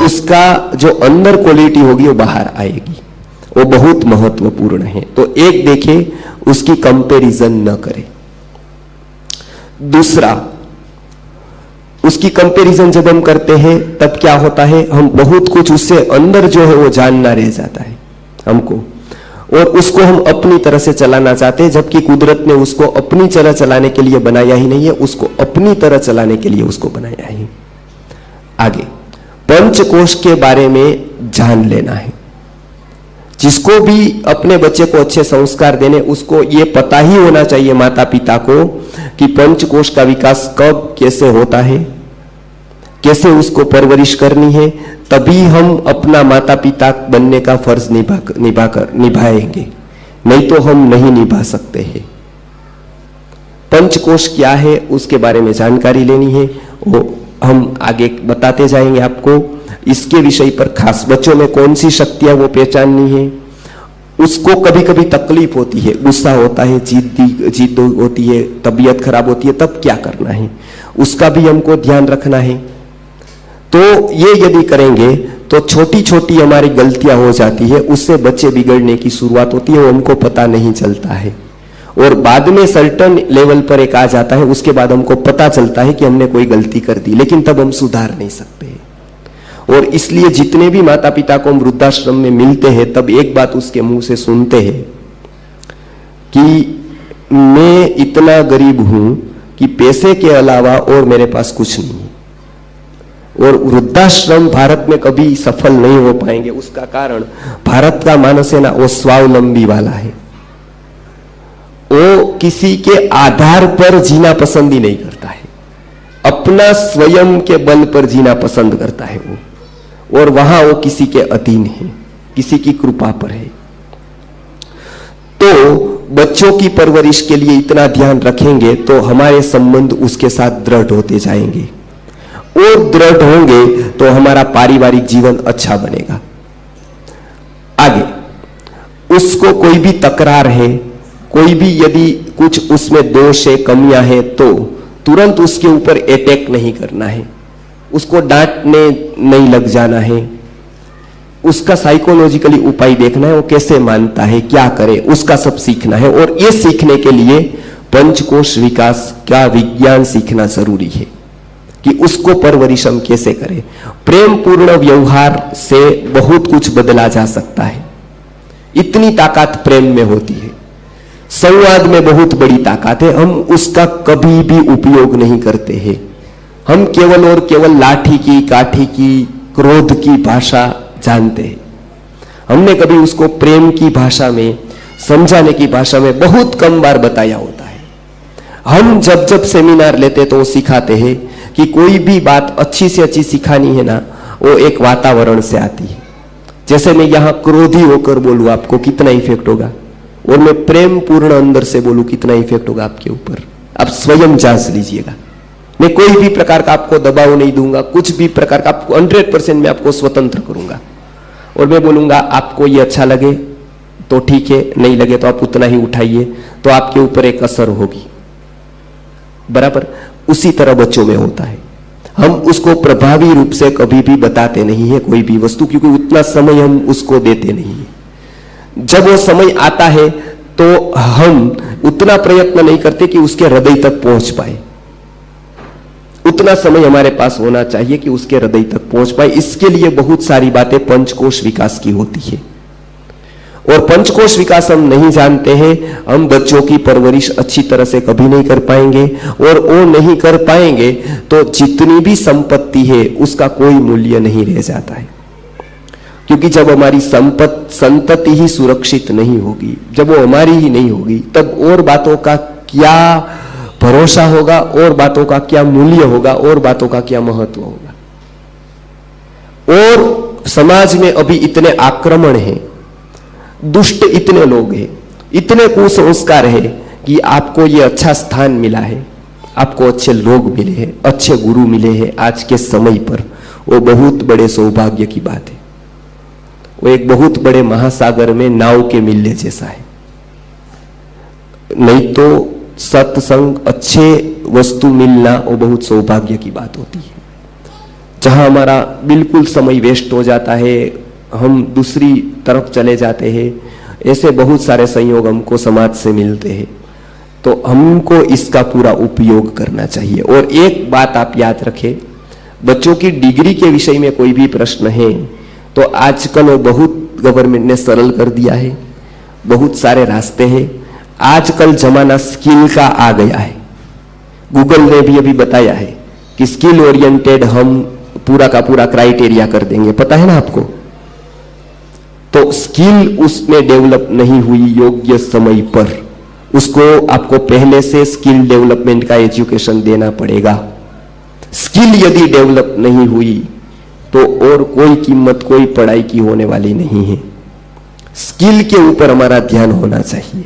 उसका जो अंदर क्वालिटी होगी वो बाहर आएगी, वो बहुत महत्वपूर्ण है। तो एक देखे, उसकी कंपैरिजन न करे। दूसरा, उसकी कंपैरिजन जब हम करते हैं तब क्या होता है, हम बहुत कुछ उससे अंदर जो है वो जानना रह जाता है हमको, और उसको हम अपनी तरह से चलाना चाहते हैं, जबकि कुदरत ने उसको अपनी तरह चलाने के लिए बनाया ही नहीं है, उसको अपनी तरह चलाने के लिए उसको बनाया है। आगे पंचकोश के बारे में जान लेना है। जिसको भी अपने बच्चे को अच्छे संस्कार देने, उसको ये पता ही होना चाहिए माता पिता को कि पंचकोश का विकास कब कैसे होता है, कैसे उसको परवरिश करनी है, तभी हम अपना माता पिता बनने का फर्ज निभाएंगे, नहीं तो हम नहीं निभा सकते हैं। पंचकोश क्या है उसके बारे में जानकारी लेनी है, वो हम आगे बताते जाएंगे आपको। इसके विषय पर खास बच्चों में कौन सी शक्तियां वो पहचाननी है, उसको कभी कभी तकलीफ होती है, गुस्सा होता है, जिद होती है, तबीयत खराब होती है, तब क्या करना है उसका भी हमको ध्यान रखना है। तो ये यदि करेंगे तो छोटी छोटी हमारी गलतियां हो जाती है, उससे बच्चे बिगड़ने की शुरुआत होती है, वो हमको पता नहीं चलता है, और बाद में सर्टन लेवल पर एक आ जाता है, उसके बाद हमको पता चलता है कि हमने कोई गलती कर दी, लेकिन तब हम सुधार नहीं सकते। और इसलिए जितने भी माता पिता को हम वृद्धाश्रम में मिलते हैं, तब एक बात उसके मुंह से सुनते हैं कि मैं इतना गरीब हूं कि पैसे के अलावा और मेरे पास कुछ नहीं है। और वृद्धाश्रम भारत में कभी सफल नहीं हो पाएंगे, उसका कारण भारत का मानस है ना, वो स्वावलंबी वाला है, वो किसी के आधार पर जीना पसंद ही नहीं करता है, अपना स्वयं के बल पर जीना पसंद करता है वो, और वहां वो किसी के अधीन है, किसी की कृपा पर है। तो बच्चों की परवरिश के लिए इतना ध्यान रखेंगे तो हमारे संबंध उसके साथ दृढ़ होते जाएंगे, और दृढ़ होंगे तो हमारा पारिवारिक जीवन अच्छा बनेगा। आगे, उसको कोई भी तकरार है, कोई भी यदि कुछ उसमें दोष है, कमियां हैं, तो तुरंत उसके ऊपर अटैक नहीं करना है, उसको डांटने नहीं लग जाना है, उसका साइकोलॉजिकली उपाय देखना है, वो कैसे मानता है, क्या करे, उसका सब सीखना है। और ये सीखने के लिए पंचकोश विकास का विज्ञान सीखना जरूरी है कि उसको परवरिश हम कैसे करें। प्रेम पूर्ण व्यवहार से बहुत कुछ बदला जा सकता है, इतनी ताकत प्रेम में होती है, संवाद में बहुत बड़ी ताकत है, हम उसका कभी भी उपयोग नहीं करते हैं। हम केवल और केवल लाठी की, काठी की, क्रोध की भाषा जानते हैं। हमने कभी उसको प्रेम की भाषा में, समझाने की भाषा में बहुत कम बार बताया होता है। हम जब जब सेमिनार लेते तो वो सिखाते हैं कि कोई भी बात अच्छी से अच्छी सिखानी है ना, वो एक वातावरण से आती है। जैसे मैं यहां क्रोधी होकर बोलूं आपको कितना इफेक्ट होगा, और मैं प्रेम पूर्ण अंदर से बोलूं कितना इफेक्ट होगा आपके ऊपर, आप स्वयं जांच लीजिएगा। मैं कोई भी प्रकार का आपको दबाव नहीं दूंगा, कुछ भी प्रकार का आपको 100% मैं आपको स्वतंत्र करूंगा, और मैं बोलूंगा आपको ये अच्छा लगे तो ठीक है, नहीं लगे तो आप उतना ही उठाइए, तो आपके ऊपर एक असर होगी। बराबर उसी तरह बच्चों में होता है, हम उसको प्रभावी रूप से कभी भी बताते नहीं है कोई भी वस्तु, क्योंकि उतना समय हम उसको देते नहीं है। जब वो समय आता है तो हम उतना प्रयत्न नहीं करते कि उसके हृदय तक पहुंच पाए, उतना समय हमारे पास होना चाहिए कि उसके हृदय तक पहुंच पाए। इसके लिए बहुत सारी बातें पंचकोश विकास की होती है, और पंचकोश विकास हम नहीं जानते हैं, हम बच्चों की परवरिश अच्छी तरह से कभी नहीं कर पाएंगे, और वो नहीं कर पाएंगे तो जितनी भी संपत्ति है उसका कोई मूल्य नहीं रह जाता है। क्योंकि जब हमारी संतति ही सुरक्षित नहीं होगी, जब वो हमारी ही नहीं होगी, तब और बातों का क्या भरोसा होगा, और बातों का क्या मूल्य होगा, और बातों का क्या महत्व होगा। और समाज में अभी इतने आक्रमण हैं, दुष्ट इतने लोग हैं, इतने कुसंस्कार है कि आपको ये अच्छा स्थान मिला है, आपको अच्छे लोग मिले हैं, अच्छे गुरु मिले हैं आज के समय पर, वो बहुत बड़े सौभाग्य की बात है। वो एक बहुत बड़े महासागर में नाव के मिलने जैसा है। नहीं तो सत्संग, अच्छे वस्तु मिलना वो बहुत सौभाग्य की बात होती है। जहां हमारा बिल्कुल समय वेस्ट हो जाता है, हम दूसरी तरफ चले जाते हैं, ऐसे बहुत सारे संयोग हमको समाज से मिलते हैं। तो हमको इसका पूरा उपयोग करना चाहिए। और एक बात आप याद रखें, बच्चों की डिग्री के विषय में कोई भी प्रश्न है तो आजकल वो बहुत गवर्नमेंट ने सरल कर दिया है, बहुत सारे रास्ते हैं। आजकल जमाना स्किल का आ गया है। गूगल ने भी अभी बताया है कि स्किल ओरिएंटेड हम पूरा का पूरा क्राइटेरिया कर देंगे, पता है ना आपको। तो स्किल उसमें डेवलप नहीं हुई योग्य समय पर, उसको आपको पहले से स्किल डेवलपमेंट का एजुकेशन देना पड़ेगा। स्किल यदि डेवलप नहीं हुई तो और कोई कीमत कोई पढ़ाई की होने वाली नहीं है। स्किल के ऊपर हमारा ध्यान होना चाहिए।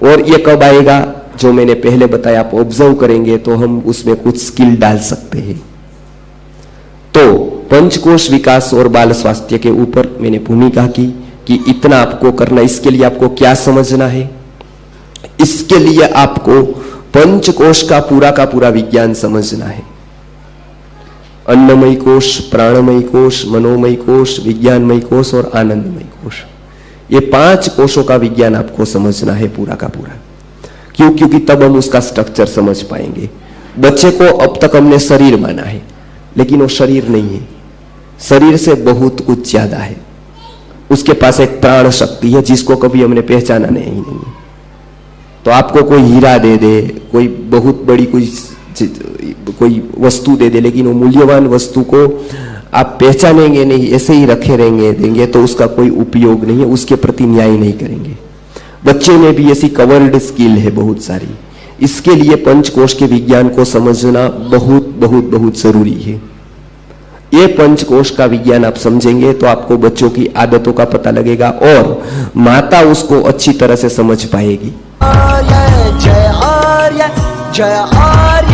और ये कब आएगा, जो मैंने पहले बताया, आप ऑब्जर्व करेंगे तो हम उसमें कुछ स्किल डाल सकते हैं। तो पंचकोश विकास और बाल स्वास्थ्य के ऊपर मैंने भूमिका की कि इतना आपको करना। इसके लिए आपको क्या समझना है, इसके लिए आपको पंचकोश का पूरा विज्ञान समझना है। अन्नमय कोश, प्राणमय कोश, मनोमय कोश, विज्ञानमय कोश और आनंदमय कोश, ये 5 कोशों का विज्ञान आपको समझना है पूरा का पूरा। क्यों? क्योंकि तब हम उसका स्ट्रक्चर समझ पाएंगे। बच्चे को अब तक हमने शरीर माना है, लेकिन वो शरीर नहीं है, शरीर से बहुत कुछ ज्यादा है। उसके पास एक प्राण शक्ति है जिसको कभी हमने पहचाना नहीं है। तो आपको कोई हीरा दे दे, कोई बहुत बड़ी कोई वस्तु दे दे, लेकिन वो मूल्यवान वस्तु को आप पहचानेंगे नहीं, ऐसे ही रखे रहेंगे देंगे तो उसका कोई उपयोग नहीं है, उसके प्रति न्याय नहीं करेंगे। बच्चे में भी ऐसी कवर्ड स्किल है बहुत सारी। इसके लिए पंचकोश के विज्ञान को समझना बहुत बहुत बहुत जरूरी है। ये पंचकोश का विज्ञान आप समझेंगे तो आपको बच्चों की आदतों का पता लगेगा और माता उसको अच्छी तरह से समझ पाएगी। जय आर्य, जय आर्य।